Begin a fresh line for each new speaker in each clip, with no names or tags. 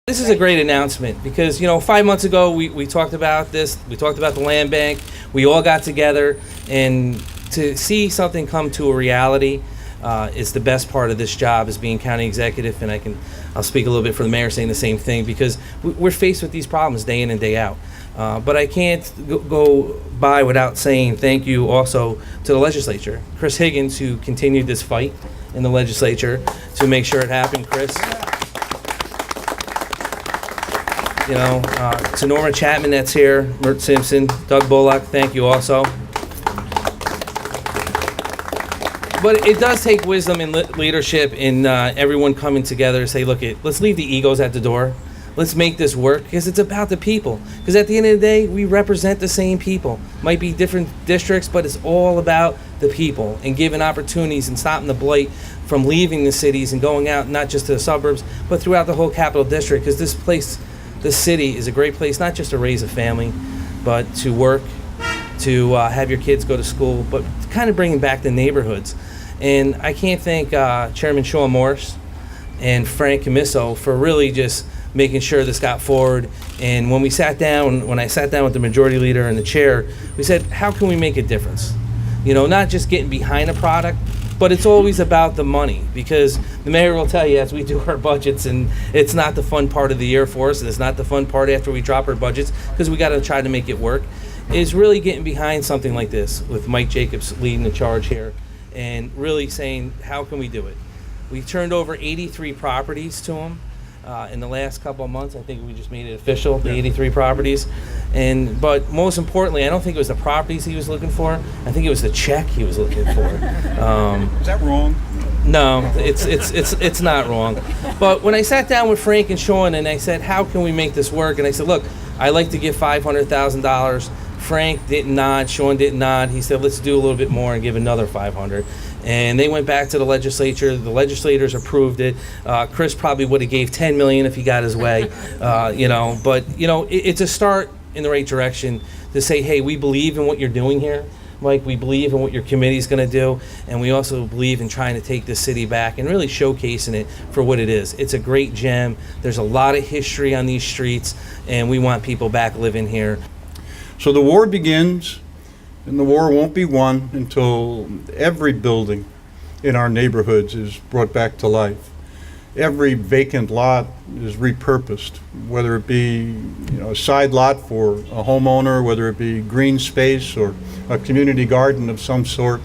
This is a great announcement because, 5 months ago we talked about this. We talked about the land bank. We all got together, and to see something come to a reality is the best part of this job as being county executive. And I'll speak a little bit for the mayor saying the same thing, because we're faced with these problems day in and day out. But I can't go by without saying thank you also to the legislature. Chris Higgins, who continued this fight in the legislature to make sure it happened. Chris. To Norma Chapman that's here, Mert Simpson, Doug Bullock, thank you also. But it does take wisdom and leadership in everyone coming together to say, look, let's leave the egos at the door. Let's make this work, because it's about the people. Because at the end of the day, we represent the same people. Might be different districts, but it's all about the people and giving opportunities and stopping the blight from leaving the cities and going out, not just to the suburbs, but throughout the whole capital district. Because this city is a great place, not just to raise a family, but to work, to have your kids go to school, but kind of bringing back the neighborhoods. And I can't thank Chairman Schuh Morris and Frank Camiso for really just making sure this got forward. And when I sat down with the majority leader and the chair, we said, how can we make a difference? Not just getting behind a product, but it's always about the money, because the mayor will tell you as we do our budgets, and it's not the fun part of the year for us, and it's not the fun part after we drop our budgets, because we got to try to make it work, is really getting behind something like this with Mike Jacobs leading the charge here and really saying, how can we do it? We turned over 83 properties to him in the last couple of months. I think we just made it official, the 83 properties. But most importantly, I don't think it was the properties he was looking for. I think it was the check he was looking for.
Is that wrong?
No, it's not wrong. But when I sat down with Frank and Sean and I said, how can we make this work? And I said, look, I like to give $500,000. Frank didn't nod, Sean didn't nod. He said, let's do a little bit more and give another 500. And they went back to the legislature. The legislators approved it. Chris probably would have gave $10 million if he got his way, But it's a start in the right direction to say, hey, we believe in what you're doing here, Mike. We believe in what your committee's going to do, and we also believe in trying to take this city back and really showcasing it for what it is. It's a great gem. There's a lot of history on these streets, and we want people back living here.
So the war begins, and the war won't be won until every building in our neighborhoods is brought back to life. Every vacant lot is repurposed, whether it be a side lot for a homeowner, whether it be green space or a community garden of some sort.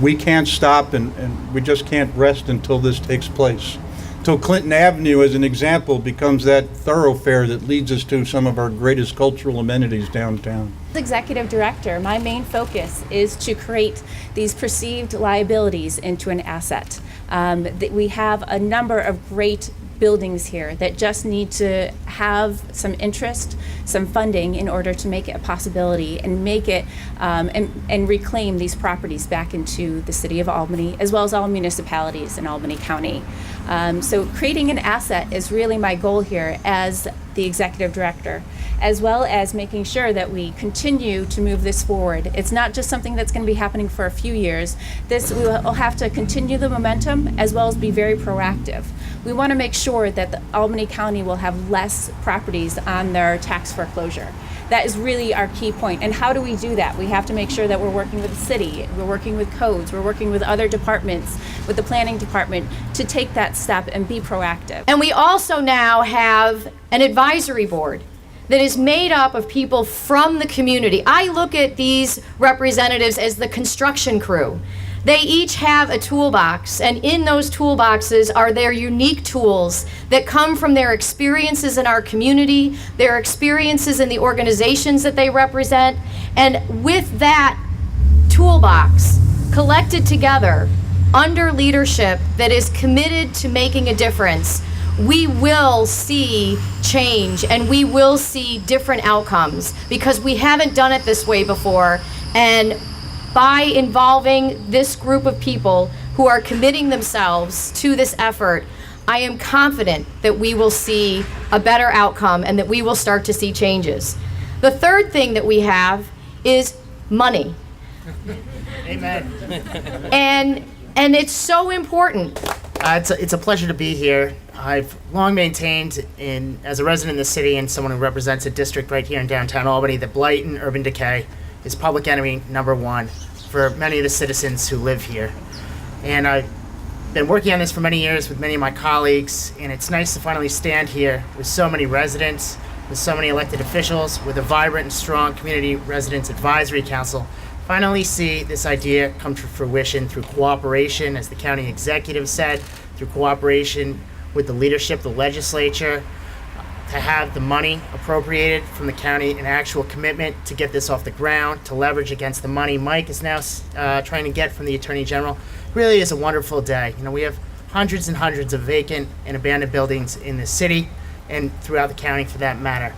We can't stop, and we just can't rest until this takes place. Till Clinton Avenue, as an example, becomes that thoroughfare that leads us to some of our greatest cultural amenities downtown.
As executive director, my main focus is to create these perceived liabilities into an asset. We have a number of great buildings here that just need to have some interest, some funding in order to make it a possibility and make it and reclaim these properties back into the city of Albany, as well as all municipalities in Albany County. So creating an asset is really my goal here as the executive director, as well as making sure that we continue to move this forward. It's not just something that's going to be happening for a few years. We will have to continue the momentum as well as be very proactive. We want to make sure that the Albany County will have less properties on their tax foreclosure. That is really our key point. And how do we do that? We have to make sure that we're working with the city, we're working with codes, we're working with other departments, with the planning department, to take that step and be proactive.
And we also now have an advisory board that is made up of people from the community. I look at these representatives as the construction crew. They each have a toolbox, and in those toolboxes are their unique tools that come from their experiences in our community, their experiences in the organizations that they represent, and with that toolbox collected together under leadership that is committed to making a difference, we will see change and we will see different outcomes, because we haven't done it this way before. And by involving this group of people who are committing themselves to this effort, I am confident that we will see a better outcome and that we will start to see changes. The third thing that we have is money.
Amen.
And it's so important
It's a pleasure to be here. I've long maintained, as a resident in the city and someone who represents a district right here in downtown Albany, that blight and urban decay is public enemy number one for many of the citizens who live here. And I've been working on this for many years with many of my colleagues, and it's nice to finally stand here with so many residents, with so many elected officials, with a vibrant and strong Community Residents Advisory Council, finally see this idea come to fruition through cooperation, as the county executive said, through cooperation with the leadership, the legislature, to have the money appropriated from the county, an actual commitment to get this off the ground, to leverage against the money Mike is now trying to get from the Attorney General. Really is a wonderful day. You know, we have hundreds and hundreds of vacant and abandoned buildings in the city and throughout the county for that matter.